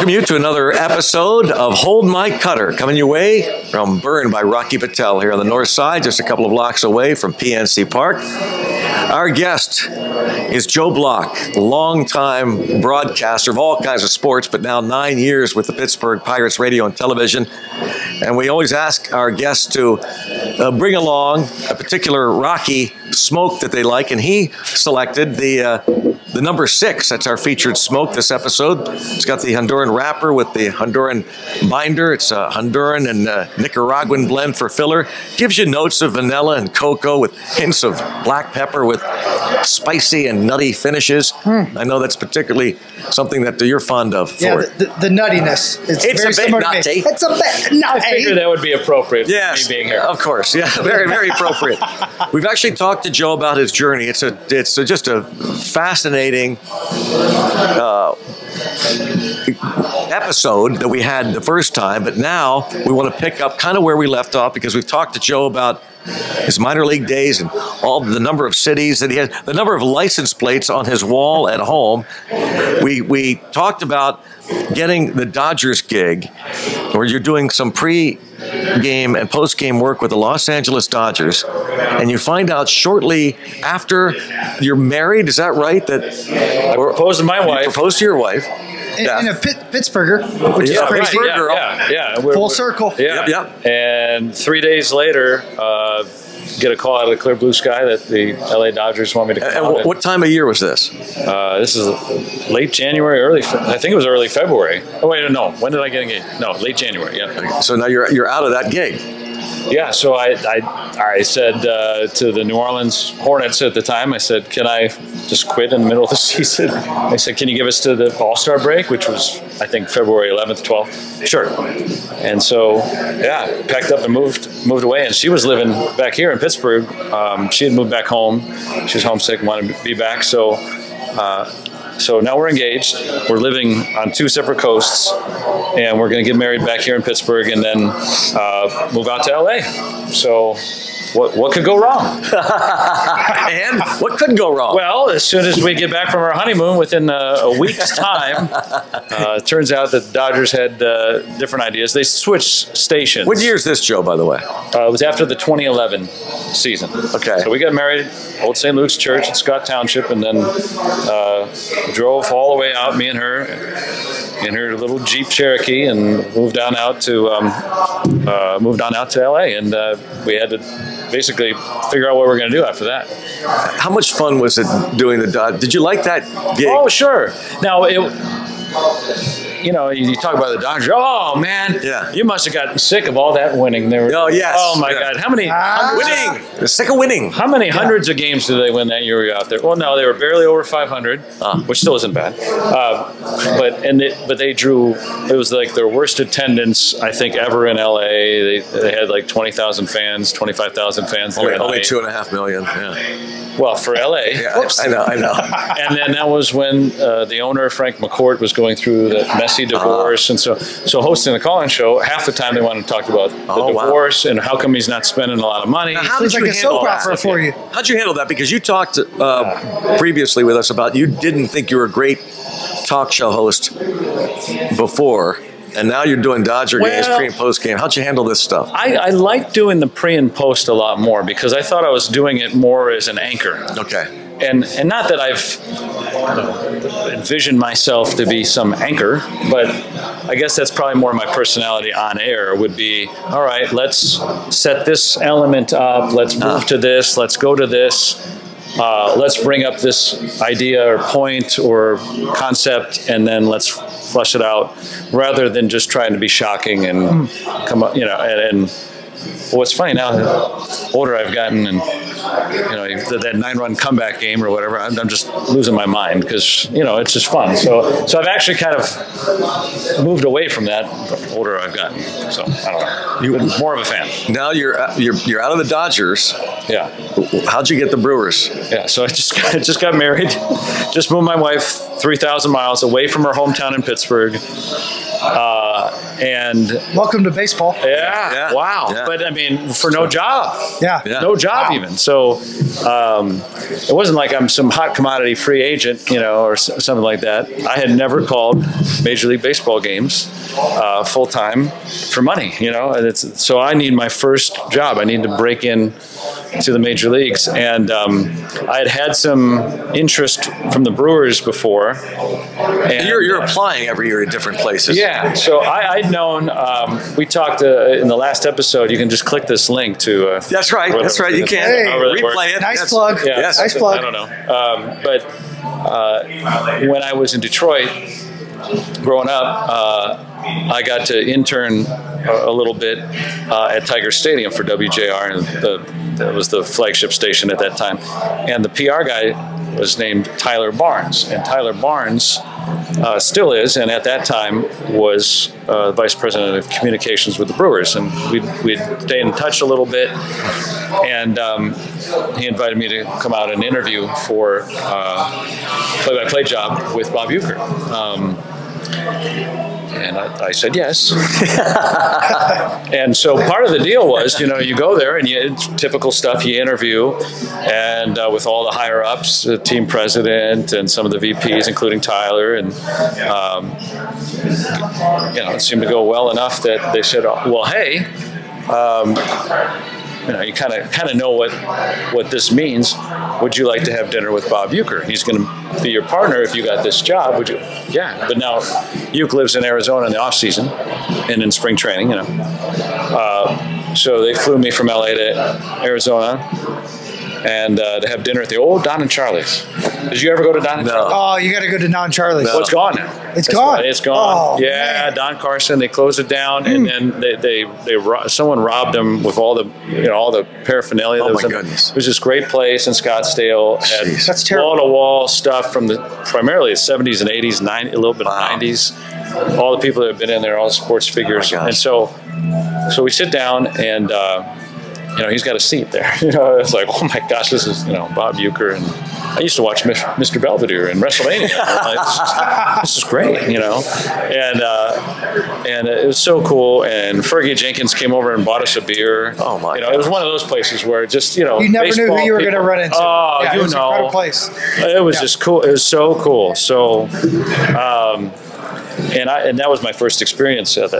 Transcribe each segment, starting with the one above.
welcome you to another episode of Hold My Cutter, coming your way from Burn by Rocky Patel here on the north side, just a couple of blocks away from PNC Park. Our guest is Joe Block, longtime broadcaster of all kinds of sports, but now 9 years with the Pittsburgh Pirates radio and television. And we always ask our guests to bring along a particular Rocky smoke that they like, and he selected the number 6. That's our featured smoke this episode. It's got the Honduran wrapper with the Honduran binder. It's a Honduran and Nicaraguan blend for filler. Gives you notes of vanilla and cocoa with hints of black pepper with spicy and nutty finishes. I know that's particularly something that you're fond of. Yeah, the nuttiness. It's very a bit nutty. It's a bit nutty. I figured that would be appropriate for me being here. Of course. Yeah, very, very appropriate. We've actually talked to Joe about his journey. It's just a fascinating episode that we had the first time, but now we want to pick up kind of where we left off, because we've talked to Joe about his minor league days and all the number of cities that he had, the number of license plates on his wall at home. We talked about getting the Dodgers gig, where you're doing some pre-game and post-game work with the Los Angeles Dodgers, and you find out shortly after you're married, is that right? That I proposed to my wife. Proposed to your wife. In a Pittsburgher, which is crazy. Right. Yeah. Full circle. Yeah. Yep. And 3 days later, get a call out of the clear blue sky that the LA Dodgers want me to come out. And what time of year was this? This is late January, I think it was early February. Oh, wait, no. When did I get engaged? No, late January, yeah. So now you're out of that gig. Yeah, so I said to the New Orleans Hornets at the time, I said, can I just quit in the middle of the season? I said, can you give us to the All-Star break, which was, I think, February 11th, 12th? Sure. And so, yeah, packed up and moved away. And she was living back here in Pittsburgh. She had moved back home. She was homesick and wanted to be back. So now we're engaged. We're living on 2 separate coasts, and we're going to get married back here in Pittsburgh and then move out to LA. So what could go wrong? And what could go wrong? Well, as soon as we get back from our honeymoon, within a week's time, it turns out that the Dodgers had different ideas. They switched stations. What year is this, Joe, by the way? It was after the 2011 season. Okay. So we got married, Old St. Luke's Church in Scott Township, and then drove all the way out, me and her, in her little Jeep Cherokee, and moved on out to LA, and we had to basically figure out what we're going to do after that. How much fun was it doing the Dodgers? Did you like that gig? Oh, sure. Now, you talk about the Dodgers. Oh, man. Yeah. You must have gotten sick of all that winning. Oh, yes. Oh, my God. How many winning? They're sick of winning. How many hundreds of games did they win that year we were out there? Well, no, they were barely over 500, which still isn't bad. But they drew, it was like their worst attendance, I think, ever in LA. They had like 20,000 fans, 25,000 fans. Only 2.5 million, yeah. Well, for LA. Yeah, I know. And then that was when the owner, Frank McCourt, was going through the messy divorce. And so hosting the call-in show, half the time they wanted to talk about the divorce and how come he's not spending a lot of money. Now, how did you handle that for you? How'd you handle that? Because you talked previously with us about you didn't think you were a great talk show host before, and now you're doing Dodger games, pre and post game. How'd you handle this stuff? I like doing the pre and post a lot more because I thought I was doing it more as an anchor. Okay. And not that I've envisioned myself to be some anchor, but I guess that's probably more my personality on air would be, all right, let's set this element up, let's move to this, let's go to this, let's bring up this idea or point or concept, and then let's flush it out, rather than just trying to be shocking and come up, and what's funny now, the older I've gotten, and that 9-run comeback game or whatever, I'm just losing my mind because it's just fun. So I've actually kind of moved away from that the older I've gotten. So I don't know. You're more of a fan. Now you're out of the Dodgers. Yeah. How'd you get the Brewers? Yeah. So I just got married. Just moved my wife 3,000 miles away from her hometown in Pittsburgh. And welcome to baseball. Yeah. Wow. Yeah. But I mean, for no job. Yeah. No job even. So it wasn't like I'm some hot commodity free agent, or something like that. I had never called Major League Baseball games full time for money, and so I need my first job. I need to break in to the major leagues. And I had some interest from the Brewers before. And you're applying every year to different places. Yeah. So I'd known, we talked in the last episode, you can just click this link to. That's right. That's right. You can replay it. Nice plug. Yeah, yes. Nice plug. I don't know. But when I was in Detroit growing up, I got to intern a little bit at Tiger Stadium for WJR, and that was the flagship station at that time. And the PR guy was named Tyler Barnes, and Tyler Barnes still is, and at that time was vice president of communications with the Brewers, and we'd stay in touch a little bit. And he invited me to come out and interview for play-by-play job with Bob Uecker. And I said yes. And so part of the deal was, you go there and it's typical stuff. You interview, and with all the higher ups, the team president and some of the VPs, including Tyler, and it seemed to go well enough that they said, "Well, hey." You kind of know what this means. Would you like to have dinner with Bob Uecker? He's going to be your partner if you got this job. Would you? Yeah. But now Uecker lives in Arizona in the off season and in spring training. So they flew me from LA to Arizona and to have dinner at the old Don and Charlie's. Did you ever go to Don and Charlie's? Oh, you got to go to Don Charlie's. Well, it's gone now. It's gone. It's gone. Oh, yeah, man. Don Carson. They closed it down, and then someone robbed them with all the paraphernalia. Oh my goodness! It was this great place in Scottsdale. Had that's terrible. Wall-to-wall stuff from primarily the 70s and 80s, a little bit of 90s. All the people that have been in there, all the sports figures, and so we sit down and. He's got a seat there. It's like, oh my gosh, this is, Bob Uecker. And I used to watch Mr. Belvedere and WrestleMania. This is great, And it was so cool. And Fergie Jenkins came over and bought us a beer. Oh my! It was one of those places where just you never knew who you were going to run into. Oh, yeah, it was an incredible place. It was just cool. It was so cool. So. And that was my first experience at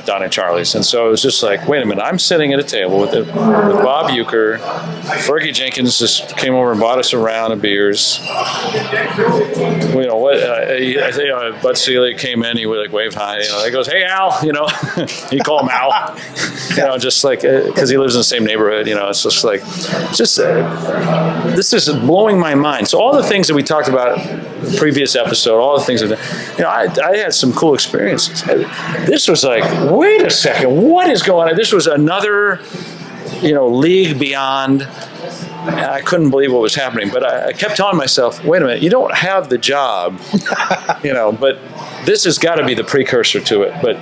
Don and Charlie's, and so it was just like, wait a minute, I'm sitting at a table with Bob Uecker. Fergie Jenkins just came over and bought us a round of beers. I think Bud Selig came in. He would wave hi. He goes, "Hey Al," he called him Al. Just like because he lives in the same neighborhood. It's just like, this is blowing my mind. So all the things that we talked about in the previous episode, all the things that I had some cool experiences. This was like, wait a second, what is going on? This was another, league beyond. I couldn't believe what was happening, but I kept telling myself, wait a minute, you don't have the job, but this has got to be the precursor to it. But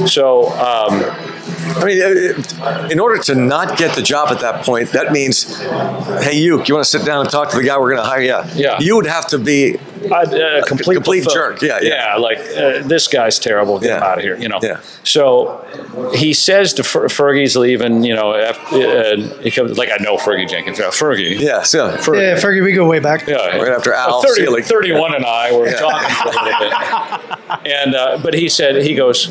so, in order to not get the job at that point, that means, hey, you want to sit down and talk to the guy we're going to hire? Yeah. You would have to be a complete jerk. Yeah. Like, this guy's terrible. Get him out of here. Yeah. So he says to Fergie's leaving. He comes I know Fergie Jenkins. Fergie. Yeah. Fergie. We go way back. Yeah. Right after Al. 31 and I were talking for a little bit. And but he said he goes.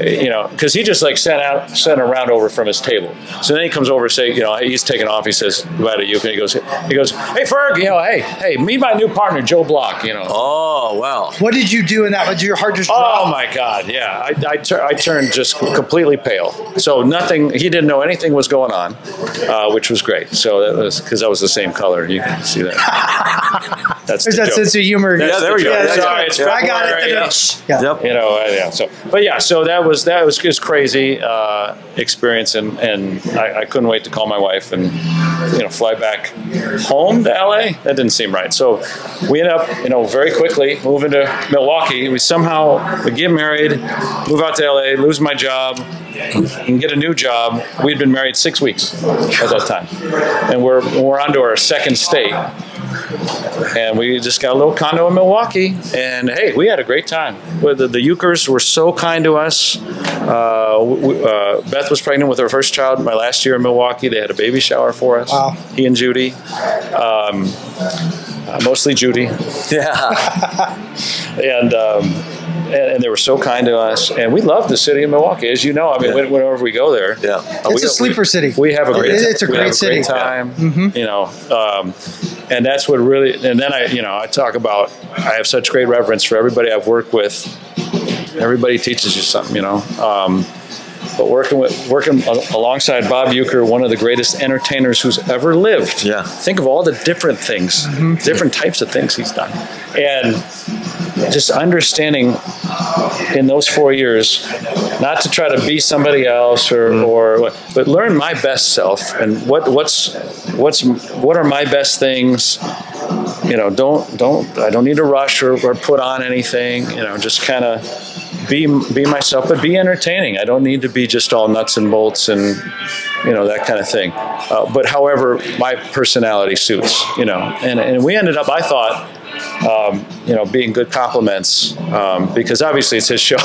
Because he just sent a round over from his table. So then he comes over and say, he's taking off. He says goodbye to you, and he goes, hey Ferg, hey, meet my new partner, Joe Block. Oh wow. What did you do in that? Did your heart just drop? Oh my God, yeah. I turned just completely pale. So nothing. He didn't know anything was going on, which was great. So that was because I was the same color. You can see that. That's There's that joke. sense of humor. There we go. Sorry, it's I got it. Yep. So that was just crazy experience, and I couldn't wait to call my wife and fly back home to LA. That didn't seem right. So we ended up very quickly moving to Milwaukee. We get married, move out to LA, lose my job, and get a new job. We'd been married 6 weeks at that time, and we're on to our second state. And we just got a little condo in Milwaukee, and hey, we had a great time. The Ueckers were so kind to us. Beth was pregnant with her first child my last year in Milwaukee. They had a baby shower for us. Wow. He and Judy. Mostly Judy. Yeah. And they were so kind to us, and we love the city of Milwaukee, as you know. I mean, whenever we go there, it's a sleeper city. We have a great. It's a great city. Great time, you know, and that's what really. And then I talk about. I have such great reverence for everybody I've worked with. Everybody teaches you something, you know. But working alongside Bob Uecker, one of the greatest entertainers who's ever lived. Yeah. Think of all the different things, different types of things he's done, and just understanding in those 4 years, not to try to be somebody else but learn my best self and what are my best things. You know, I don't need to rush or put on anything. You know, just kind of be myself, but be entertaining. I don't need to be just all nuts and bolts and, you know, that kind of thing. But however, my personality suits, you know, and we ended up, I thought, you know, being good compliments, because obviously it's his show,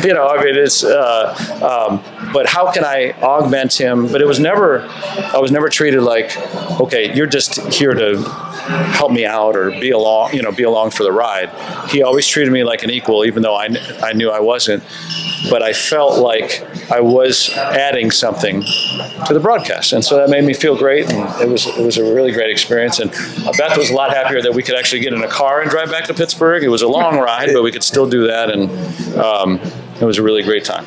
you know, I mean, it's, but how can I augment him? But I was never treated like, okay, you're just here to help me out or be along for the ride. He always treated me like an equal, even though I knew I wasn't. But I felt like I was adding something to the broadcast, and so that made me feel great. And it was a really great experience. And Beth was a lot happier that we could actually get in a car and drive back to Pittsburgh. It was a long ride, but we could still do that, and it was a really great time.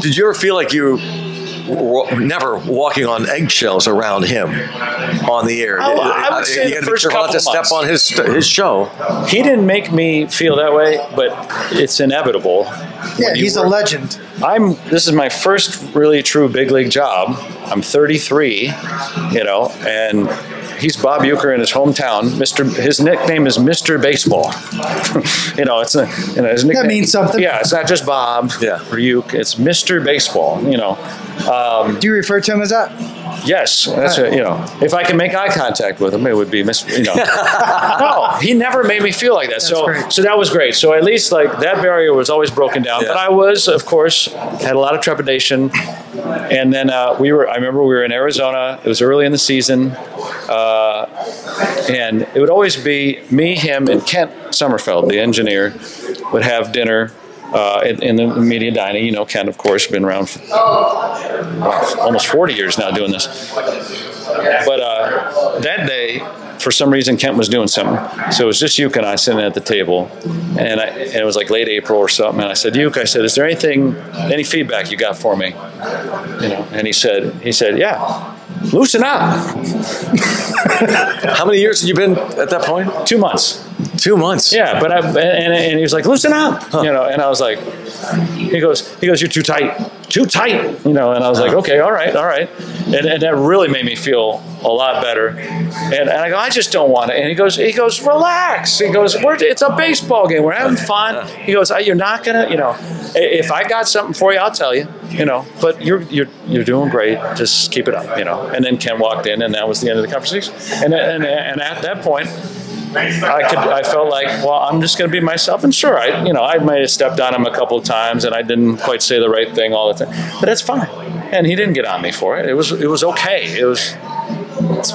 Did you ever feel like you were never walking on eggshells around him on the air? I would say the first couple not to step on his show. He didn't make me feel that way, but it's inevitable. Yeah, he's a legend. This is my first really true big league job. I'm 33, you know, and he's Bob Uecker in his hometown. His nickname is Mr. Baseball. You know, his nickname. That means something. Yeah, it's not just Bob or Uecker. It's Mr. Baseball. You know. Do you refer to him as that? Yes, that's it. You know, if I can make eye contact with him, it would be you know. No, he never made me feel like that. So that was great. So at least like that barrier was always broken down. But I was, of course, had a lot of trepidation. And then I remember we were in Arizona. It was early in the season. And it would always be me, him, and Kent Sommerfeld, the engineer, would have dinner in the media dining. You know, Kent, of course, been around for almost 40 years now doing this. But that day, for some reason, Kent was doing something. So it was just Uecker and I sitting at the table. And it was like late April or something. And I said, Uecker, is there any feedback you got for me? You know, and he said, yeah. Loosen up. How many years had you been at that point? 2 months. 2 months. Yeah, but and he was like, loosen up, you know, and I was like, he goes, you're too tight, you know, and I was like, okay, all right, and that really made me feel a lot better, and I go, I just don't want it, and he goes, relax, he goes, it's a baseball game, we're having fun, he goes, you're not gonna, you know, if I got something for you, I'll tell you, you know, but you're doing great, just keep it up, you know, and then Ken walked in, and that was the end of the conversation, and at that point, I felt like, well, I'm just going to be myself, and sure, I might have stepped on him a couple of times, and I didn't quite say the right thing all the time, but that's fine. And he didn't get on me for it. It was okay. It's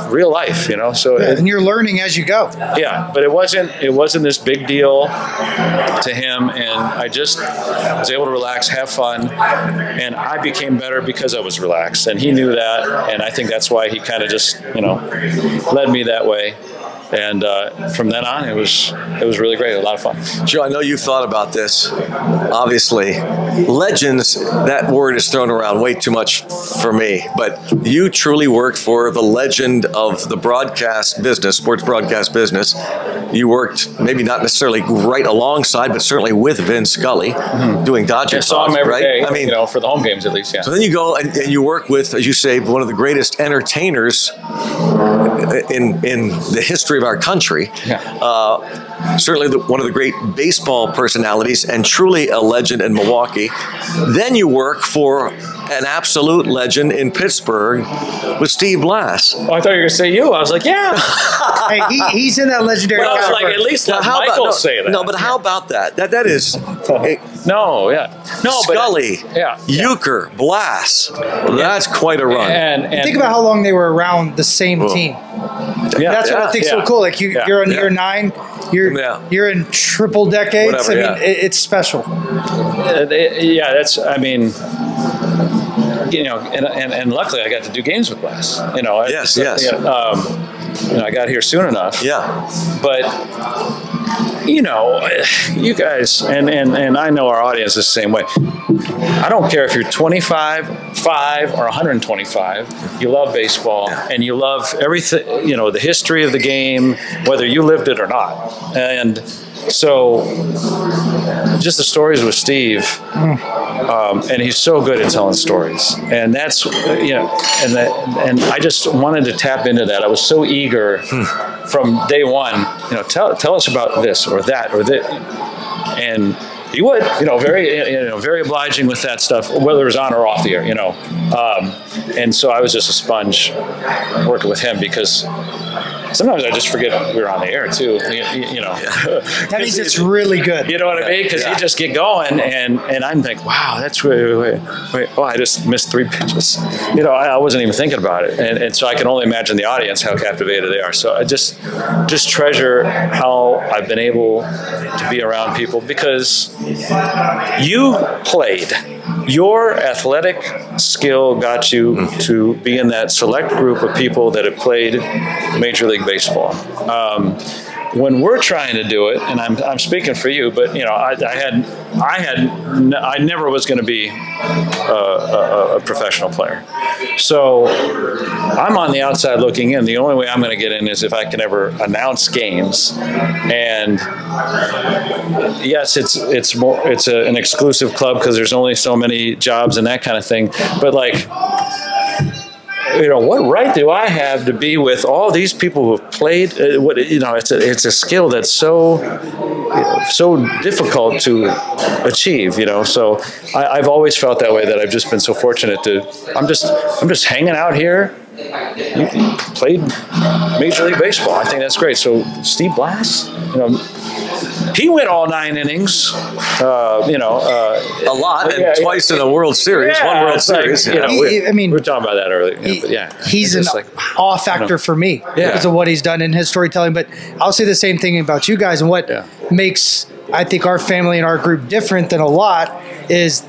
real life, you know. So and you're learning as you go. Yeah, but it wasn't this big deal to him, and I just was able to relax, have fun, and I became better because I was relaxed, and he knew that, and I think that's why he kind of just, you know, led me that way. And from then on, it was really great. A lot of fun. Joe, I know you've thought about this. Obviously, legends, that word is thrown around way too much for me. But you truly worked for the legend of the broadcast business, sports broadcast business. You worked maybe not necessarily right alongside, but certainly with Vin Scully, doing Dodger Talk, saw him every day, I mean, you know, for the home games at least. Yeah. So then you go and you work with, as you say, one of the greatest entertainers in the history of our country. Yeah. Certainly one of the great baseball personalities and truly a legend in Milwaukee. Then you work for an absolute legend in Pittsburgh with Steve Blass. Oh, I thought you were going to say you. I was like, yeah. Hey, he's in that legendary Well, I was category. like, at least Now, let how Michael about, say that. No, but how about that? That is No, yeah. No, Scully, but yeah. Uecker, Blass. That's quite a run. And Think about how long they were around the same team. yeah, That's what I think's so cool. Like you're in year 9, you're in triple decades. Whatever, I mean, it's special. Yeah, that's. I mean, you know, and luckily I got to do games with Blass. You know, Yes. you know, I got here soon enough. Yeah. But you know, you guys, and I know our audience is the same way. I don't care if you're 25, 5, or 125. You love baseball, and you love everything. You know, the history of the game, whether you lived it or not. And so, just the stories with Steve, and he's so good at telling stories, and that's and I just wanted to tap into that. I was so eager from day one. You know, tell us about this or that or that, and he would, very obliging with that stuff, whether it was on or off the air, and so I was just a sponge working with him because sometimes I just forget we were on the air too. That means it's really good. You know what I mean? Because you just get going, and I'm like, wow, that's wait. Oh, I just missed 3 pitches. I wasn't even thinking about it, and so I can only imagine the audience how captivated they are. So I just treasure how I've been able to be around people because you played. Your athletic skill got you to be in that select group of people that have played Major League Baseball. When we're trying to do it, and I'm speaking for you, but I never was going to be a professional player. So I'm on the outside looking in. The only way I'm going to get in is if I can ever announce games. And yes, it's an exclusive club because there's only so many jobs and that kind of thing. But like, what right do I have to be with all these people who have played? It's a skill that's so difficult to achieve. So I've always felt that way. That I've just been so fortunate to. I'm just hanging out here. You played Major League Baseball. I think that's great. So Steve Blass, he went all 9 innings. A lot, and twice in a World Series, one World Series. We were talking about that earlier. He's an awe factor for me because of what he's done in his storytelling. But I'll say the same thing about you guys, and what makes I think our family and our group different than a lot is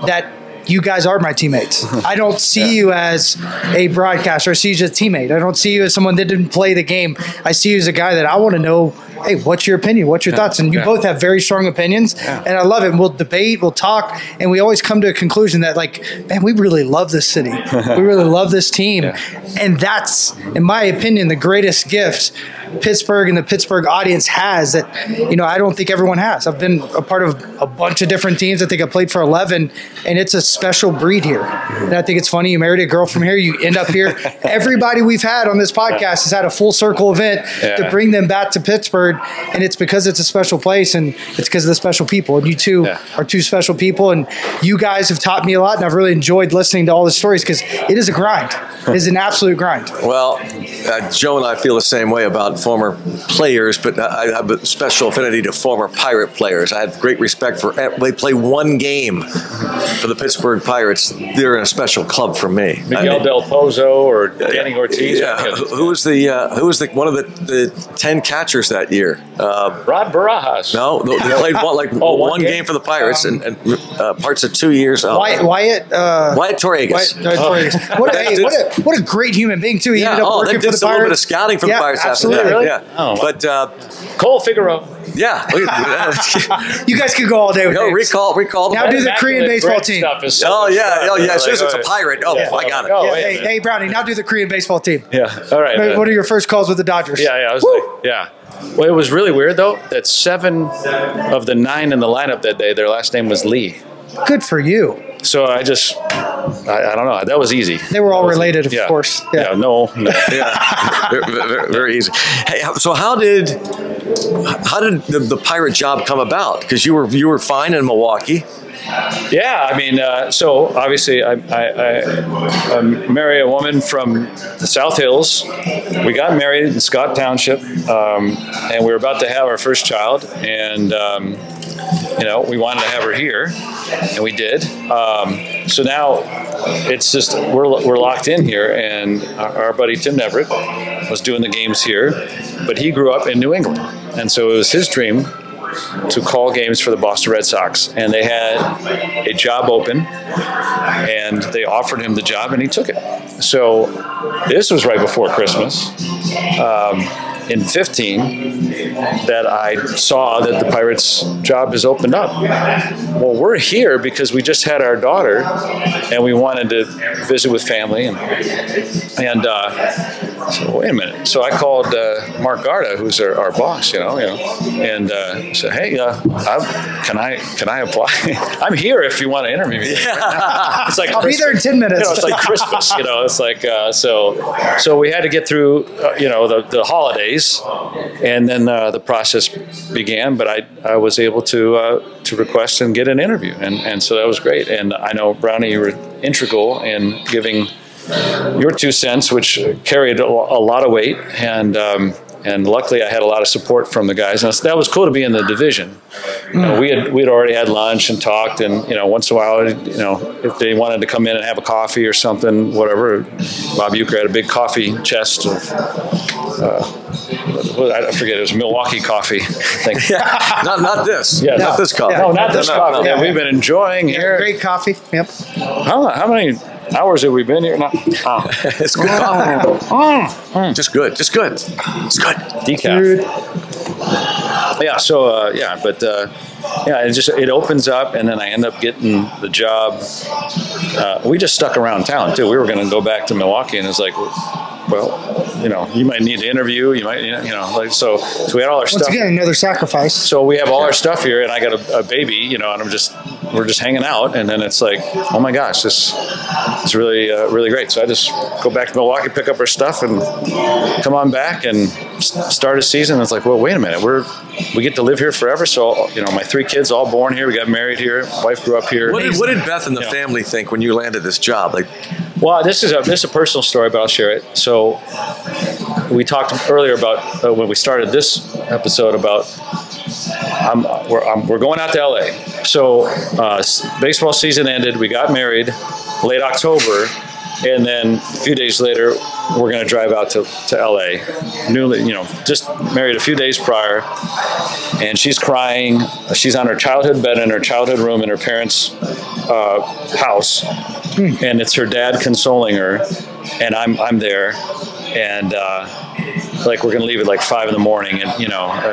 that you guys are my teammates. I don't see you as a broadcaster. I see you as a teammate. I don't see you as someone that didn't play the game. I see you as a guy that I want to know, hey, what's your opinion? What's your thoughts? And you both have very strong opinions, and I love it. And we'll debate, we'll talk, and we always come to a conclusion that, like, man, we really love this city. We really love this team. And that's, in my opinion, the greatest gift Pittsburgh and the Pittsburgh audience has that, I don't think everyone has. I've been a part of a bunch of different teams. I think I played for 11, and it's a special breed here. And I think it's funny. You married a girl from here. You end up here. Everybody we've had on this podcast has had a full circle event to bring them back to Pittsburgh, and it's because it's a special place, and it's because of the special people. And you two are 2 special people, and you guys have taught me a lot, and I've really enjoyed listening to all the stories because it is a grind. It is an absolute grind. Well, Joe and I feel the same way about former players, but I have a special affinity to former Pirate players. I have great respect for. They play 1 game for the Pittsburgh Pirates. They're in a special club for me. Miguel Del Pozo or Danny Ortiz. Who was one of the 10 catchers that year? Rod Barajas. No, they played one game for the Pirates and parts of 2 years. Wyatt Torregas. What a great human being too. He ended up working for the Pirates. A little bit of scouting for the Pirates. Absolutely. After that. Really? But Cole Figueroa. Yeah. You guys could go all day with names. Recall. Now do the Korean baseball team. As soon as it's a Pirate. I got it. Hey, Brownie, now do the Korean baseball team. Yeah. All right. What are your first calls with the Dodgers? I was Well, it was really weird, though, that 7 of the 9 in the lineup that day, their last name was Lee. Good for you. So I just I don't know. That was easy. They were all related, of course. Yeah. No. Yeah. Very easy. Hey, so how did the pirate job come about? Because you were fine in Milwaukee. Yeah, I mean, so obviously I marry a woman from the South Hills. We got married in Scott Township, and we were about to have our first child, and we wanted to have her here, and we did. So now it's just we're locked in here, and our buddy Tim Neverett was doing the games here, but he grew up in New England, and so it was his dream to call games for the Boston Red Sox, and they had a job open, and they offered him the job, and he took it. So this was right before Christmas. In 15, that I saw that the Pirates job has opened up. Well, we're here because we just had our daughter, and we wanted to visit with family, and so wait a minute. So I called Mark Garda, who's our boss, and said, "Hey, can I apply? I'm here if you want to interview me." It's like I'll be there in 10 minutes. It's like Christmas, It's like so we had to get through the holidays, and then the process began. But I was able to request and get an interview, and so that was great. And I know, Brownie, you were integral in giving your 2 cents, which carried a lot of weight, and luckily I had a lot of support from the guys, and that was cool to be in the division. We'd already had lunch and talked, and once in a while, if they wanted to come in and have a coffee or something, whatever. Bob Uecker had a big coffee chest of I forget, it was Milwaukee coffee. Not this. Yeah, not this coffee. No, not this coffee. Yeah, we've been enjoying here. Great coffee. Yep. How many hours have we been here now? It's good coffee. Just good. It's good. Decaf. Yeah. So it opens up, and then I end up getting the job. We just stuck around town too. We were going to go back to Milwaukee, and it's like, well, you might need to interview. You might, so we had all our stuff. Once again, another sacrifice. So we have all our stuff here, and I got a baby, and we're just hanging out, and then it's like, oh my gosh, this is really, really great. So I just go back to Milwaukee, pick up our stuff, and come on back and start a season. It's like, well, wait a minute, we get to live here forever. So my 3 kids all born here. We got married here. Wife grew up here. What did Beth and the family think when you landed this job? Well, this is a personal story, but I'll share it. So we talked earlier about when we started this episode about we're going out to LA. So baseball season ended. We got married late October, and then a few days later we're going to drive out to LA. Newly, just married a few days prior, and she's crying. She's on her childhood bed in her childhood room in her parents' house. And it's her dad consoling her, and I'm there, and we're gonna leave at 5 a.m, and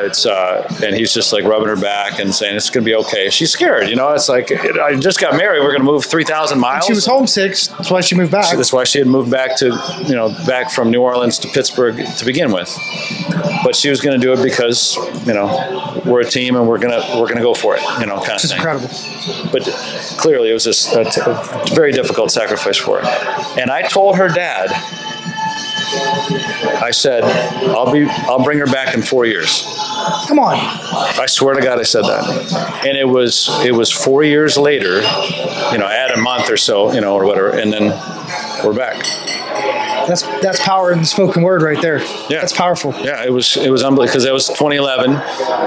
it's and he's just rubbing her back and saying it's gonna be okay. She's scared, it's like, I just got married. We're gonna move 3,000 miles. She was homesick. That's why she moved back. So that's why she had moved back to back from New Orleans to Pittsburgh to begin with. But she was gonna do it because we're a team and we're gonna go for it. Kind of It's thing. incredible. But clearly, it was a very difficult sacrifice for her. And I told her dad, I said, I'll bring her back in 4 years. Come on. I swear to God, I said that. And it was 4 years later, add a month or so, or whatever, and then we're back. That's power in the spoken word right there. Yeah. That's powerful. Yeah, it was unbelievable, because that was 2011,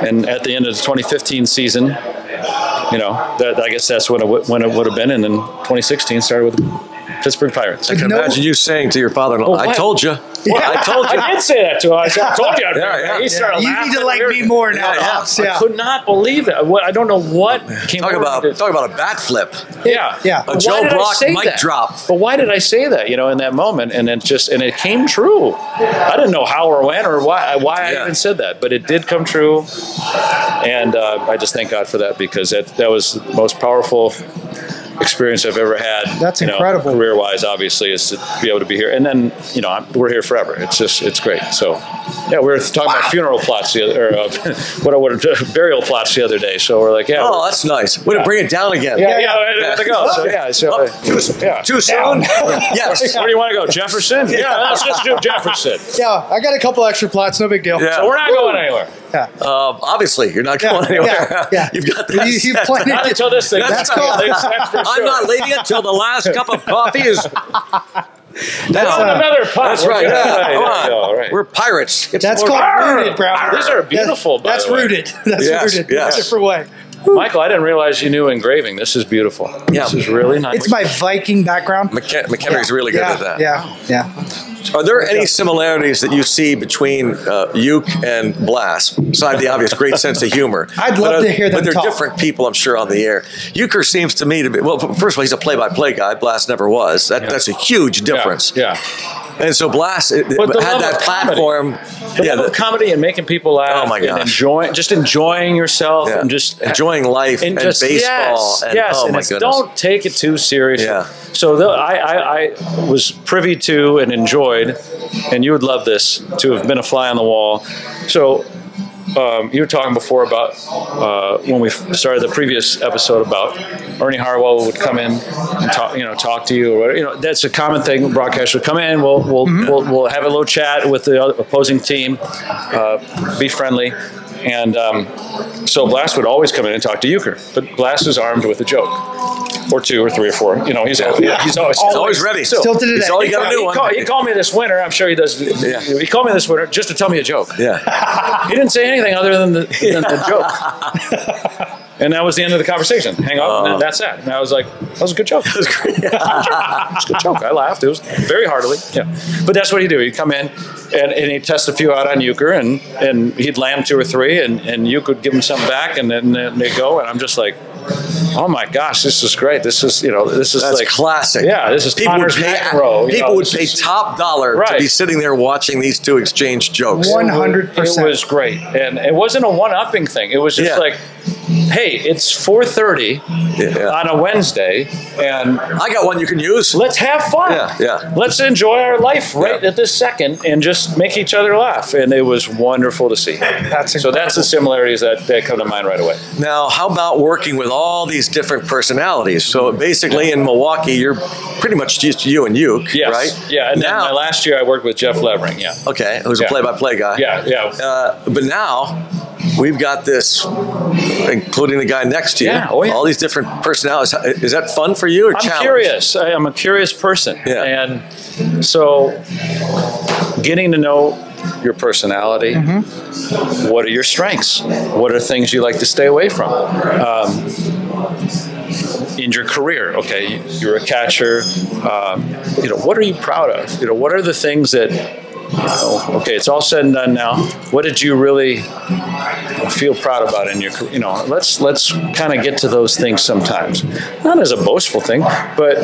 and at the end of the 2015 season, that I guess that's when it would have been, and then 2016 started with Pittsburgh Pirates. I can imagine you saying to your father-in-law, I told you. I told you. I did say that to him. I told you. He started You laughing. need to like me more now. I could not believe that. I don't know what came Talk about a bat flip. Yeah. A Joe Block mic drop. But why did I say that, in that moment? And it came true. I didn't know how or when or why I even said that, but it did come true. And I just thank God for that, because that was the most powerful experience I've ever had. That's incredible. Career-wise, obviously, is to be able to be here. And then, we're here forever. It's great. So, yeah, we were talking about funeral plots burial plots the other day. So we're like, yeah. Oh, that's to bring it down again. Yeah, to go. So, too soon? Yes. Where do you want to go? Jefferson? Yeah, let's just do Jefferson. Yeah, I got a couple extra plots. No big deal. Yeah. So we're not going anywhere. Yeah. Obviously, you're not going anywhere. Yeah. You've got that. Not until this thing. That's called. I'm not leaving until the last cup of coffee is. That's another pot. That's right. Come on. All right. We're pirates. That's called rooted, Brown. These are beautiful. That's rooted. That's rooted. Yes. That's a different way. Michael, I didn't realize you knew engraving. This is beautiful. Yeah. This is really nice. It's my Viking background. McHenry's really good at that. Yeah. Are there any similarities that you see between Uecker and Blass, besides the obvious great sense of humor? I'd love to hear them But they're talk. different people, I'm sure, on the air. Uecker seems to me to be, well, first of all, he's a play-by-play guy. Blass never was. That's a huge difference. Yeah. And so Blass had that platform. The level of comedy and making people laugh. Oh my gosh. And enjoying yourself and just enjoying life and baseball. Yes. Oh and my goodness. Don't take it too seriously. Yeah. So I was privy to and enjoyed, and you would love this, to have been a fly on the wall. So you were talking before about when we started the previous episode about Ernie Harwell would come in and talk to you, or whatever. That's a common thing. Broadcasters would come in. We'll have a little chat with the opposing team, be friendly, and so Blass would always come in and talk to Uecker. But Blass is armed with a joke, or two, or three, or four. He's always ready. Still to today. He's always got a new one. He called me this winter. I'm sure he does. Yeah. He called me this winter just to tell me a joke. Yeah. He didn't say anything other than the joke. And that was the end of the conversation. Hang up, and that's that. And I was like, that was a good joke. That was great. It was a good joke. I laughed. It was very heartily. Yeah. But that's what he'd do. He'd come in, and he'd test a few out on Uecker, and he'd land two or three, and Uecker would give him something back, and then they go, and I'm just like, oh my gosh, this is great. This is That's like classic. Yeah, this is Connors McEnroe. People would pay top dollar to be sitting there watching these two exchange jokes. 100%. It was great, and it wasn't a one-upping thing. It was just like, hey, it's 4:30 on a Wednesday, and I got one you can use. Let's have fun. Yeah. Let's enjoy our life at this second and just make each other laugh. And it was wonderful to see. That's the similarities that come to mind right away. Now, how about working with all these different personalities? So basically in Milwaukee, you're pretty much just you and Uecker, right? Yeah, and then my last year I worked with Jeff Levering, Okay, who's a play-by-play guy. Yeah. But now we've got this, including the guy next to you, all these different personalities. Is that fun for you or challenge? I'm curious. I'm a curious person. Yeah. And so getting to know your personality, what are your strengths? What are things you like to stay away from? In your career, okay, you're a catcher. What are you proud of? What are the things that, okay, it's all said and done now. What did you really feel proud about in your career? Let's kind of get to those things sometimes. Not as a boastful thing, but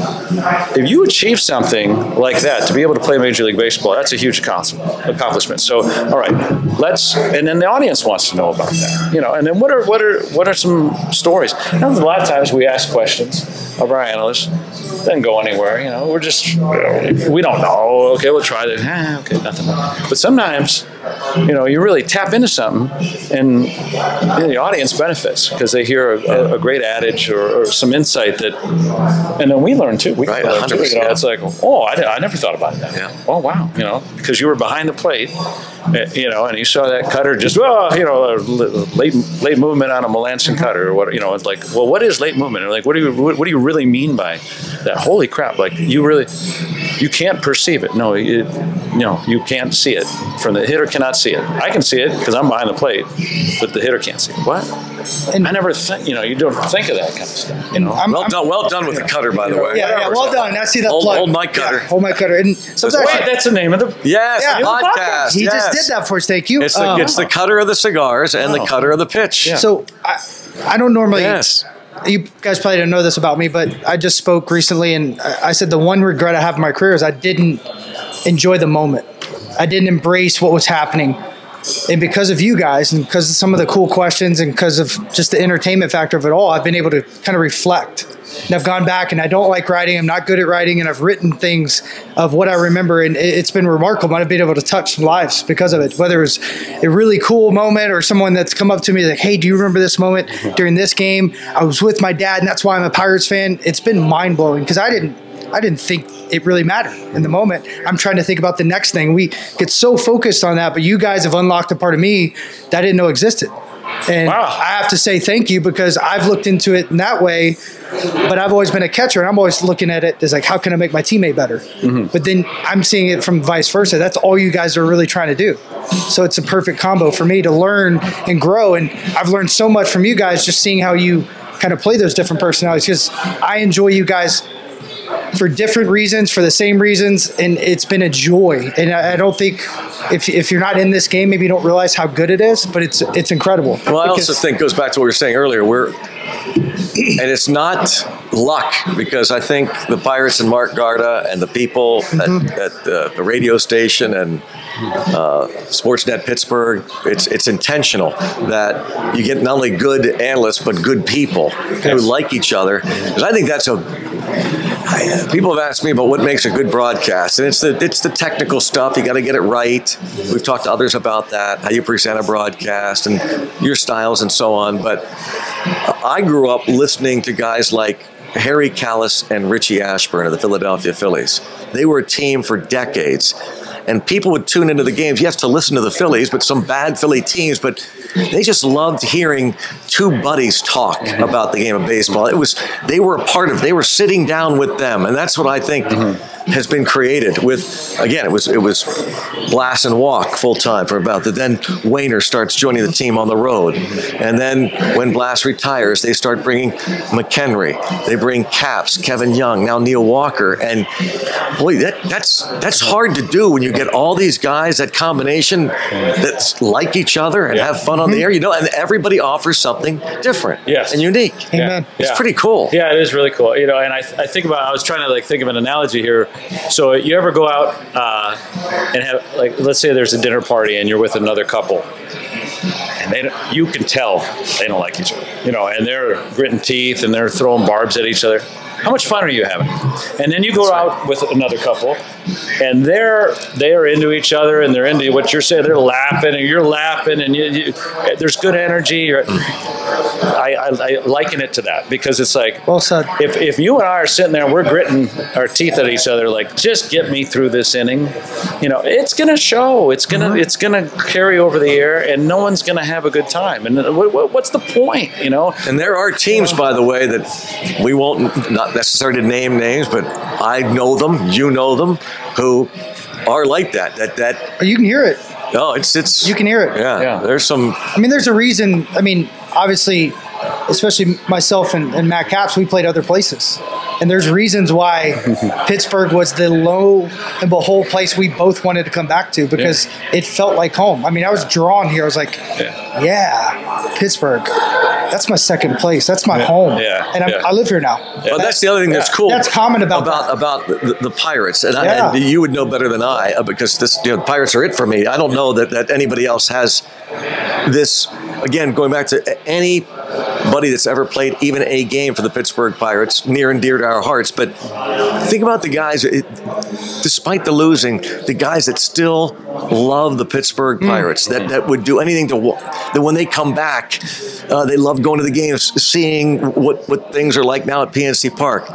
if you achieve something like that, to be able to play Major League Baseball, that's a huge accomplishment. So, all right, and then the audience wants to know about that. And then what are some stories? A lot of times we ask questions of our analysts, doesn't go anywhere. We're just, we don't know. Okay, we'll try that. Okay, nothing. But sometimes, you really tap into something, and the audience benefits because they hear a great adage or some insight and then we learn too. We learn 100%. too. It's like, I never thought about that. Yeah. Oh wow, because you were behind the plate, and you saw that cutter just late movement on a Melanson cutter or what. It's like, well, what is late movement? Or like, what do you really mean by that? Holy crap! Like you can't perceive it. No, you can't see it. From the hitter cannot see it. I can see it because I'm behind the plate, but the hitter can't see it. What? And I never think. You don't think of that kind of stuff. Well done with the cutter, by the way. Yeah, well done. I see that plug. Hold my cutter. Hold my cutter. And sometimes that's the name of the podcast. He just did that for us. Thank you. It's the cutter of the cigars and the cutter of the pitch. Yeah. So I don't normally. Yes. You guys probably don't know this about me, but I just spoke recently, and I said the one regret I have in my career is I didn't enjoy the moment. I didn't embrace what was happening. And because of you guys and because of some of the cool questions and because of just the entertainment factor of it all, I've been able to kind of reflect. And I've gone back, and I don't like writing. I'm not good at writing, and I've written things of what I remember, and it's been remarkable. I've been able to touch lives because of it, whether it was a really cool moment or someone that's come up to me like, hey, do you remember this moment during this game? I was with my dad, and that's why I'm a Pirates fan. It's been mind-blowing because I didn't think it really mattered in the moment. I'm trying to think about the next thing. We get so focused on that, but you guys have unlocked a part of me that I didn't know existed. And wow. I have to say thank you because I've looked into it in that way, but I've always been a catcher, and I'm always looking at it as like, how can I make my teammate better? Mm-hmm. But then I'm seeing it from vice versa. That's all you guys are really trying to do. So it's a perfect combo for me to learn and grow. And I've learned so much from you guys just seeing how you kind of play those different personalities, because I enjoy you guys for different reasons, for the same reasons, and it's been a joy. And I don't think if you're not in this game, maybe you don't realize how good it is, but it's incredible. Well, I also think it goes back to what we were saying earlier. And it's not luck, because I think the Pirates and Mark Garda and the people at the radio station and Sportsnet Pittsburgh, it's intentional that you get not only good analysts but good people who like each other. Because I think that's people have asked me about what makes a good broadcast, and it's the technical stuff. You got to get it right. We've talked to others about that, how you present a broadcast and your styles and so on. But I grew up listening to guys like Harry Callis and Richie Ashburn of the Philadelphia Phillies. They were a team for decades. And people would tune into the games. You have to listen to the Phillies, but some bad Philly teams. But they just loved hearing two buddies talk about the game of baseball. They were a part of. They were sitting down with them, and that's what I think has been created. With again, it was Blass and Walk full time for about. Then Wainer starts joining the team on the road, and then when Blass retires, they start bringing McHenry. They bring Caps, Kevin Young, now Neil Walker, and boy, that's hard to do when you get all these guys, that combination that like each other and have fun on the air, and everybody offers something different and unique. Amen. It's pretty cool. Yeah, it is really cool. And I think about, I was trying to think of an analogy here. So you ever go out and have, let's say there's a dinner party and you're with another couple, and you can tell they don't like each other, and they're gritting teeth and they're throwing barbs at each other. How much fun are you having? And then you go out with another couple, and they're into each other, and they're into what you're saying. They're laughing, and you're laughing, and there's good energy. I liken it to that, because it's like, well said. If you and I are sitting there and we're gritting our teeth at each other, like, just get me through this inning, it's gonna show. It's gonna carry over the air, and no one's gonna have a good time. And what's the point? And there are teams, by the way, that we won't not necessarily to name names, but I know them, you know them, who are like that. You can hear it. No, it's you can hear it. Yeah. There's some. There's a reason. Obviously, especially myself and Matt Capps, we played other places. And there's reasons why Pittsburgh was the lo and behold place we both wanted to come back to, because it felt like home. I was drawn here. I was like, Pittsburgh. That's my second place. That's my home. Yeah. And I live here now. Yeah. Well, that's the other thing that's cool. That's common about the Pirates. And, and you would know better than I, because the Pirates are it for me. I don't know that anybody else has this. Again, going back to anybody that's ever played even a game for the Pittsburgh Pirates, near and dear to our hearts. But think about the guys, despite the losing, the guys that still love the Pittsburgh Pirates, that would do anything that when they come back, they love going to the games, seeing what things are like now at PNC Park.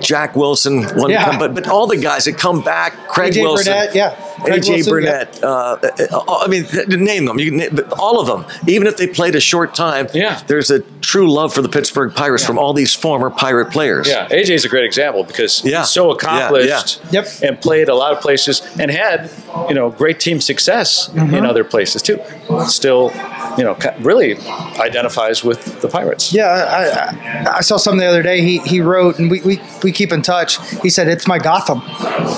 Jack Wilson, but all the guys that come back, Craig AJ Wilson. Burnett, AJ Burnett, name them. You can all of them. Even if they played a short time, there's a true love for the Pittsburgh Pirates from all these former Pirate players. Yeah, AJ's a great example, because he's so accomplished and played a lot of places and had great team success in other places too. Still, really identifies with the Pirates. Yeah, I saw something the other day. He wrote, and we keep in touch. He said, "It's my Gotham.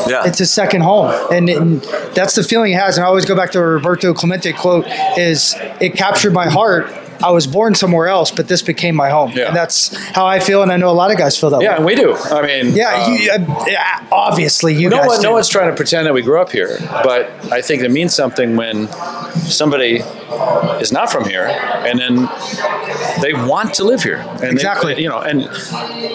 Yeah, it's his second home," and that's the feeling he has. And I always go back to a Roberto Clemente quote: "Is it captured my heart I was born somewhere else, but this became my home. And that's how I feel, and I know a lot of guys feel that way. Yeah, and we do. I mean, obviously you guys do. No one's trying to pretend that we grew up here, but I think it means something when somebody is not from here, and then they want to live here. And exactly. They, and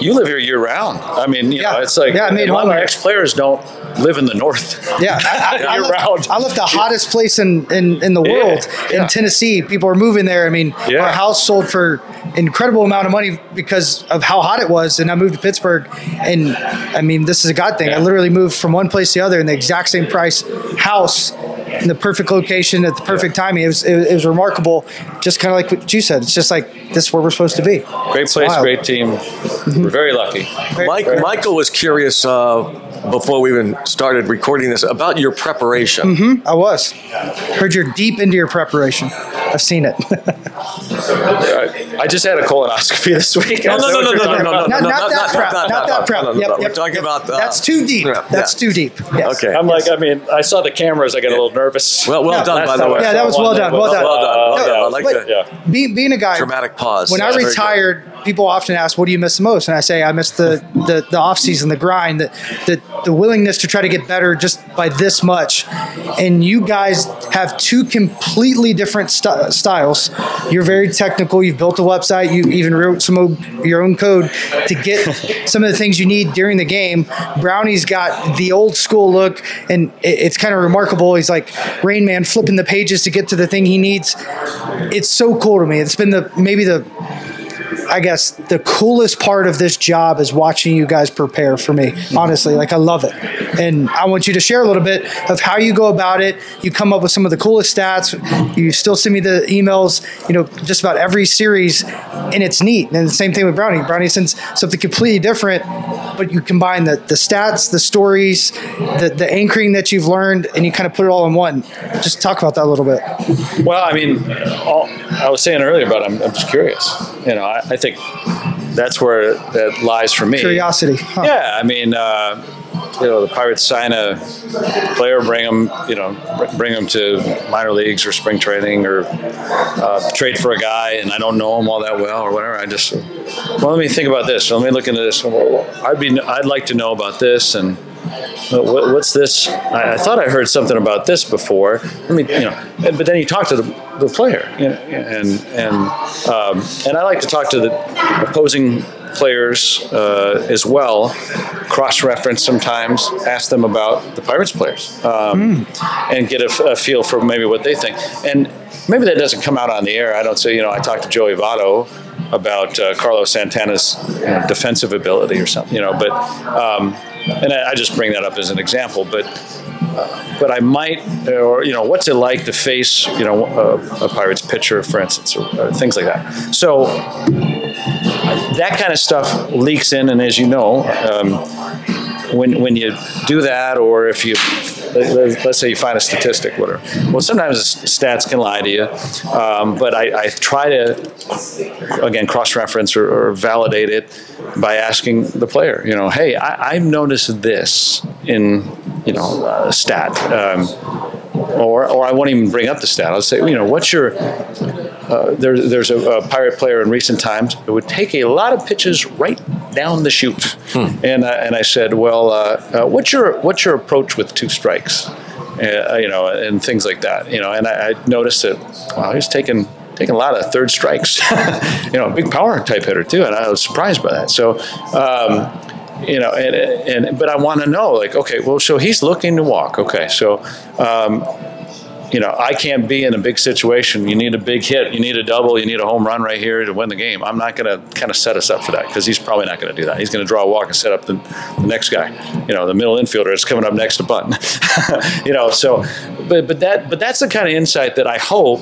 you live here year round. I mean, it's like I made a lot home of our ex-players don't live in the north. Yeah, I left the hottest place in the world in Tennessee. People are moving there. I mean, our house sold for incredible amount of money because of how hot it was, and I moved to Pittsburgh. And I mean, this is a God thing. I literally moved from one place to the other in the exact same price house, in the perfect location at the perfect timing. It was remarkable. Just kind of like what you said. It's just like this is where we're supposed to be. Great place, great team. We're very lucky. Michael was curious before we even started recording this about your preparation. I was. Heard you're deep into your preparation. I've seen it. I just had a colonoscopy this week. No. Not that prep. We're talking about that's too deep. That's too deep. Yes. Okay. I saw the cameras. I got a little nervous. Well done, by the way. Yeah, that was well done. Well done. I like that. Being a guy, dramatic pause. When I retired, people often ask, "What do you miss the most?" And I say, "I miss the off season, the grind, the willingness to try to get better just by this much." And you guys have two completely different styles. You're very technical. You've built a website. You even wrote some of your own code to get some of the things you need during the game. Brownie's got the old school look, and it's kind of remarkable. He's like Rain Man flipping the pages to get to the thing he needs. It's so cool to me. It's been I guess the coolest part of this job is watching you guys prepare for me. Honestly, I love it. And I want you to share a little bit of how you go about it. You come up with some of the coolest stats. You still send me the emails, just about every series, and it's neat. And the same thing with Brownie. Brownie sends something completely different, but you combine the stats, the stories, the anchoring that you've learned, and you kind of put it all in one. Just talk about that a little bit. Well, I mean, I was saying earlier about I'm just curious. I think that's where that lies for me. Curiosity. Huh. Yeah, I mean, the Pirates sign a player, bring them to minor leagues or spring training, or trade for a guy, and I don't know him all that well or whatever. I just, let me think about this. Let me look into this. I'd like to know about this, and what's this? I thought I heard something about this before. But then you talk to the player, and I like to talk to the opposing players as well, cross-reference sometimes, ask them about the Pirates players, and get a feel for maybe what they think. And maybe that doesn't come out on the air. I don't say, I talked to Joey Votto about Carlos Santana's defensive ability or something, but and I just bring that up as an example, but I might, or what's it like to face a Pirates pitcher, for instance, or things like that. So that kind of stuff leaks in, and as you know, when you do that, or if you let's say you find a statistic, whatever. Well, sometimes stats can lie to you, but I try to, again, cross-reference or validate it by asking the player, hey, I've noticed this in, a stat, or I won't even bring up the stat. I'll say, what's your, there's a Pirate player in recent times that would take a lot of pitches right down the chute. And I said, well, what's your approach with two strikes? And things like that, and I noticed that, wow, he's taking a lot of third strikes, big power type hitter too. And I was surprised by that. So, but I want to know, okay, well, so he's looking to walk. Okay. So, I can't be in a big situation. You need a big hit. You need a double. You need a home run right here to win the game. I'm not going to kind of set us up for that, because he's probably not going to do that. He's going to draw a walk and set up the next guy. The middle infielder is coming up next to bunt. So, but that's the kind of insight that I hope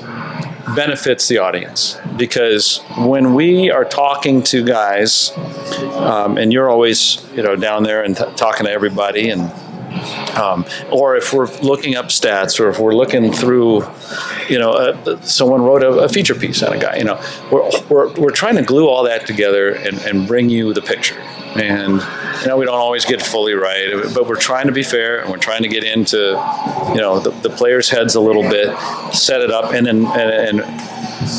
benefits the audience, because when we are talking to guys, and you're always down there and talking to everybody, and or if we're looking up stats, or if we're looking through, someone wrote a feature piece on a guy, we're trying to glue all that together and bring you the picture. And we don't always get fully right, but we're trying to be fair, and we're trying to get into the players' heads a little bit, set it up, and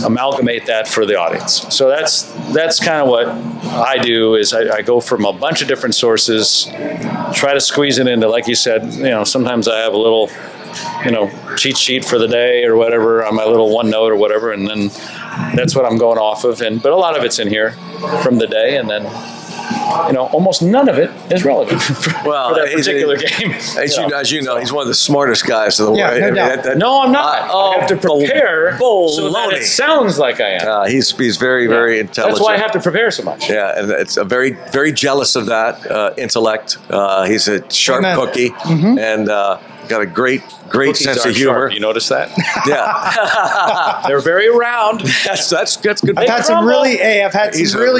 amalgamate that for the audience. So that's kind of what I do. Is I go from a bunch of different sources, try to squeeze it into, like you said, sometimes I have a little, cheat sheet for the day or whatever on my little OneNote or whatever, and then that's what I'm going off of. But a lot of it's in here from the day, and then almost none of it is relevant for that particular game. As you know, he's one of the smartest guys in the world. Yeah, no doubt. No, I'm not. I have to prepare so that it sounds like I am. He's very, very intelligent. That's why I have to prepare so much. Yeah, and it's a very, very jealous of that intellect. He's a sharp cookie, and got a great sense of humor. Sharp. You notice that? Yeah, they're very round. That's good. I've had some really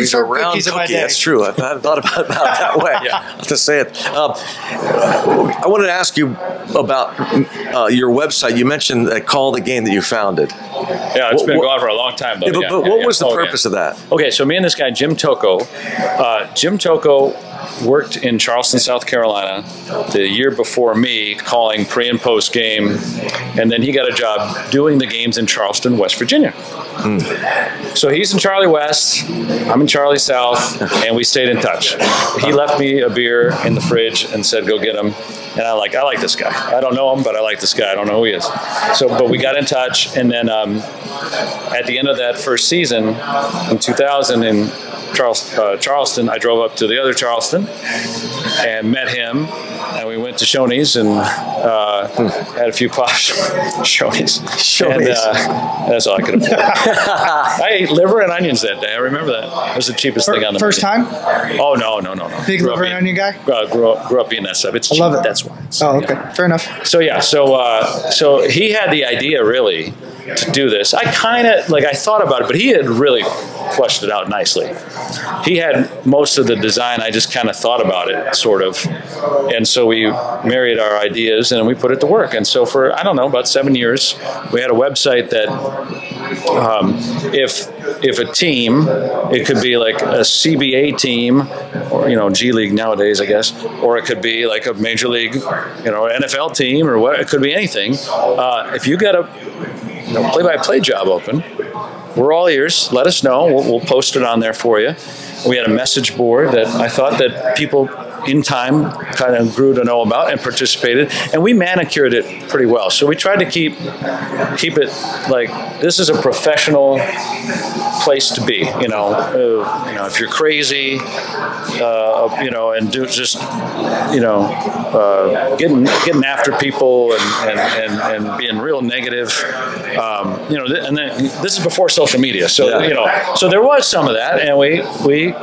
sharp cookies in my day. That's true. I've thought about it that way. Yeah. I have to say it. I wanted to ask you about your website. You mentioned Call the Game that you founded. Yeah, it's been going for a long time, though. But what was the purpose of that? Okay, so me and this guy, Jim Tocco. Jim Tocco worked in Charleston, South Carolina the year before me, calling pre and post game, and then he got a job doing the games in Charleston, West Virginia. So he's in Charlie West, I'm in Charlie South, and we stayed in touch. He left me a beer in the fridge and said, go get him. And I like this guy. I don't know him, but I like this guy. I don't know who he is. But we got in touch, and then at the end of that first season in 2000 in Charleston, I drove up to the other Charleston and met him, and we went to Shoney's and had a few pops. Shoney's. And, that's all I could afford. I ate liver and onions that day. I remember that. It was the cheapest thing on the first menu. time? Oh, no. Big liver and onion guy? Grew up eating that stuff. It's cheap. I love it. That's why. Okay. Fair enough. So yeah, so he had the idea really to do this. I kind of I thought about it, but he had really fleshed it out nicely. He had most of the design. I just kind of thought about it, sort of, and so we married our ideas and we put it to work. And so for about 7 years, we had a website that if a team, it could be like a CBA team, or G League nowadays, I guess, or it could be like a Major League, NFL team, or what. It could be anything. If you got a play-by-play job open, we're all ears. Let us know. We'll post it on there for you. We had a message board that I thought that people in time kind of grew to know about and participated, and we manicured it pretty well. So we tried to keep it like this is a professional place to be. If you're crazy, and do just getting after people and being real negative. And then this is before social media, so so there was some of that, and we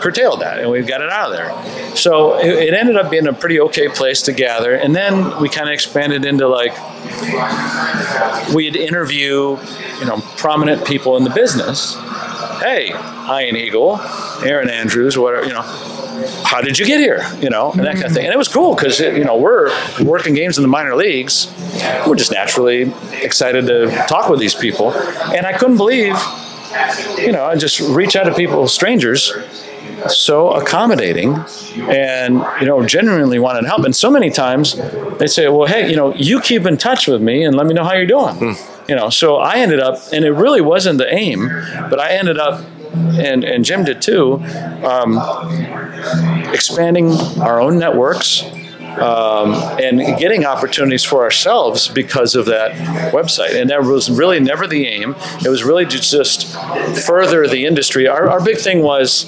curtailed that, and we got it out of there. So it ended up being a pretty okay place to gather, and then we kind of expanded into we'd interview prominent people in the business. Hey, Ian Eagle, Aaron Andrews, whatever, how did you get here? And that kind of thing. And it was cool because, we're working games in the minor leagues. We're just naturally excited to talk with these people. And I couldn't believe, I just reach out to people, strangers, so accommodating and, genuinely wanted to help. And so many times they say, well, hey, you keep in touch with me and let me know how you're doing. So I ended up, and it really wasn't the aim, but I ended up, and Jim did too, expanding our own networks and getting opportunities for ourselves because of that website. And that was really never the aim. It was really to just further the industry. Our big thing was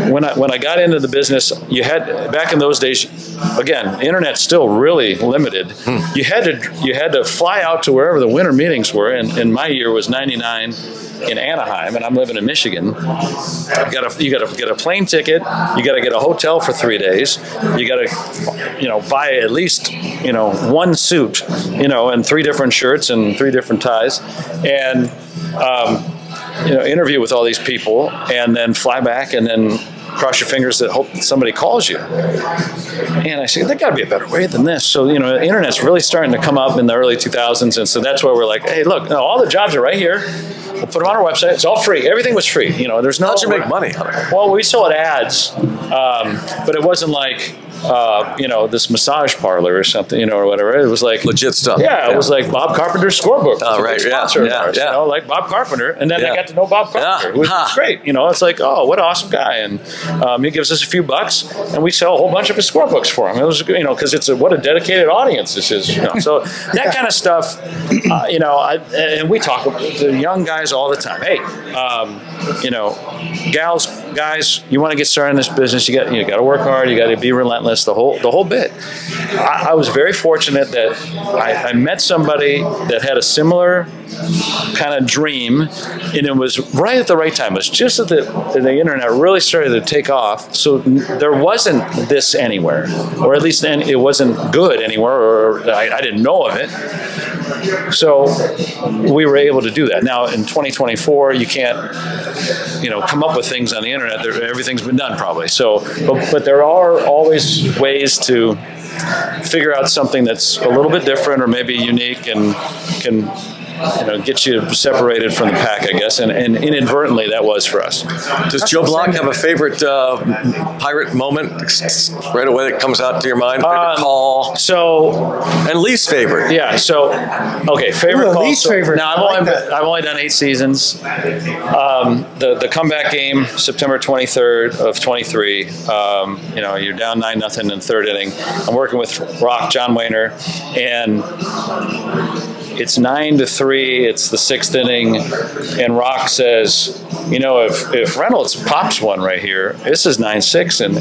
when I got into the business, you had, back in those days, again, the internet's still really limited. You had to fly out to wherever the winter meetings were, and my year was 99 in Anaheim, and I'm living in Michigan. You gotta get a plane ticket. You gotta get a hotel for 3 days. You gotta, buy at least, one suit, and 3 different shirts and 3 different ties, and interview with all these people, and then fly back, and then cross your fingers that hope somebody calls you. And I said, there got to be a better way than this. So, the internet's really starting to come up in the early 2000s. And so that's why we're like, hey, look, all the jobs are right here. We'll put them on our website. It's all free. Everything was free. There's no... How'd you make money on it? Well, we sold ads, but it wasn't like, this massage parlor or something, or whatever. It was like legit stuff. Yeah, it was like Bob Carpenter's scorebook. Oh, right. Sponsor of ours, like Bob Carpenter. And then I got to know Bob Carpenter, which was great. It's like, oh, what an awesome guy. And he gives us a few bucks, and we sell a whole bunch of his scorebooks for him. It was, because it's what a dedicated audience this is. So that kind of stuff, and we talk to young guys all the time. Hey, gals, guys, you want to get started in this business, you got to work hard, you got to be relentless, the whole bit. I was very fortunate that I met somebody that had a similar kind of dream, and it was right at the right time. It was just at the internet really started to take off, so there wasn't this anywhere, or at least then it wasn't good anywhere, or I didn't know of it. So we were able to do that. Now in 2024, you can't, come up with things on the internet. Everything's been done probably. So, but there are always ways to figure out something that's a little bit different or maybe unique and can get you separated from the pack, I guess, and inadvertently that was for us. Does Joe Block have a favorite pirate moment right away that comes out to your mind? Favorite call? And least favorite? Yeah, okay, favorite call. Least favorite. Now, I've only done 8 seasons. The comeback game, September 23rd of 23, you're down 9-0 in the 3rd inning. I'm working with Rock, John Wayner, and it's 9-3. It's the 6th inning, and Rock says, if Reynolds pops one right here, this is 9-6, and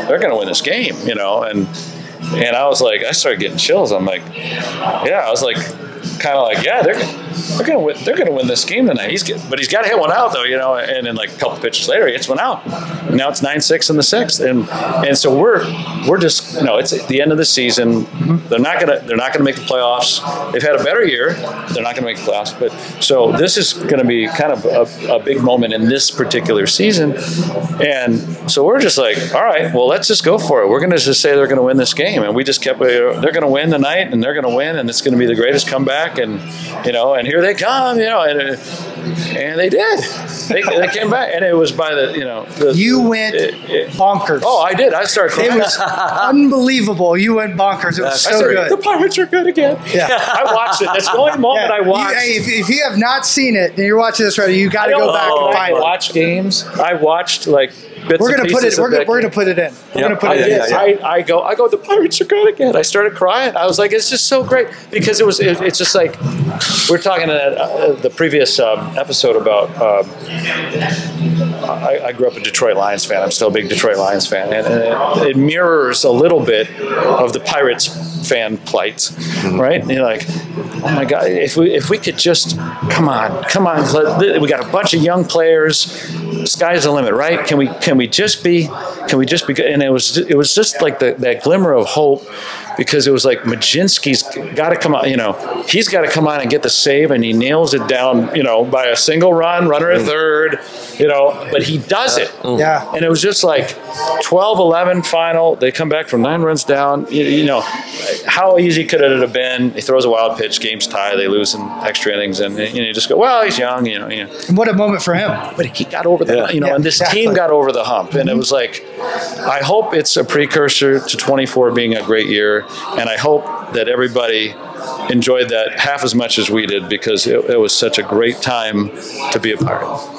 they're going to win this game, and I was like, I started getting chills. I'm like, I was like, kind of like, they're going to win this game tonight. But he's got to hit one out though, and then like a couple pitches later, he hits one out. And now it's 9-6 in the 6th, and so we're just, it's at the end of the season. They're not gonna make the playoffs. They've had a better year. They're not gonna make the playoffs. But so this is gonna be kind of a big moment in this particular season, and so we're just like, all right, well, let's just go for it. We're gonna just say they're gonna win this game, and we just kept, they're gonna win tonight, and they're gonna win, and it's gonna be the greatest comeback, and and here they come, and they did. They came back, and it was by you went bonkers. Oh, I did. I started crying. It was unbelievable. You went bonkers. It was so good. The Pirates are good again. Yeah, I watched it. That's the only moment I watched. If you have not seen it, and you're watching this right, you got to go back and find it. I watched games. I watched bits we're gonna put it. We're gonna put it in. We're gonna put it in. I go. The Pirates are good again. I started crying. I was like, it's just so great because it's just like we're talking in the previous episode about. I grew up a Detroit Lions fan. I'm still a big Detroit Lions fan, and it mirrors a little bit of the Pirates fan plight, right? And you're like, oh my God, if we could just come on, we got a bunch of young players. Sky's the limit, right? Can we just be good? And it was just like that glimmer of hope, because it was like Majinski's got to come on, he's got to come on and get the save, and he nails it down, by a single runner at third, but he does it. Yeah. And it was just like 12-11 final. They come back from 9 runs down. How easy could it have been? He throws a wild pitch, game's tie, they lose in extra innings, and you just go, well, he's young, And what a moment for him. But he got over the, and this team got over the hump, and it was like, I hope it's a precursor to 24 being a great year, and I hope that everybody enjoyed that half as much as we did, because it was such a great time to be a Pirate.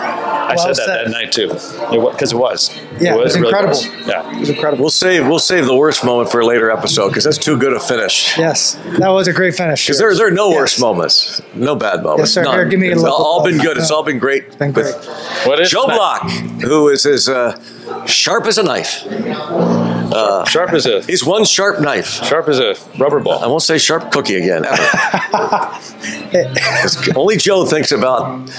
I said that night too, because it was. Yeah, it was incredible. Yeah, it was incredible. We'll save the worst moment for a later episode, because that's too good a finish. Yes, that was a great finish. Because there are no worst moments, no bad moments. Yes, sir. Here, give me it's all been good. It's all been great. It's been great. What is Joe Block, who is as sharp as a knife. Sharp as a. He's one sharp knife. Sharp as a rubber ball. I won't say sharp cookie again. Only Joe thinks about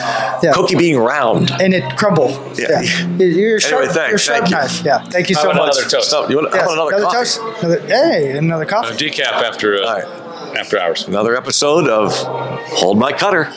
cookie being round and it crumbled. Yeah. You're sharp. Anyway, thanks. You're sharp knife. Yeah. Thank you so much. Another toast. You want another coffee? Toast? Another coffee. Decaf after hours. Another episode of Hold My Cutter.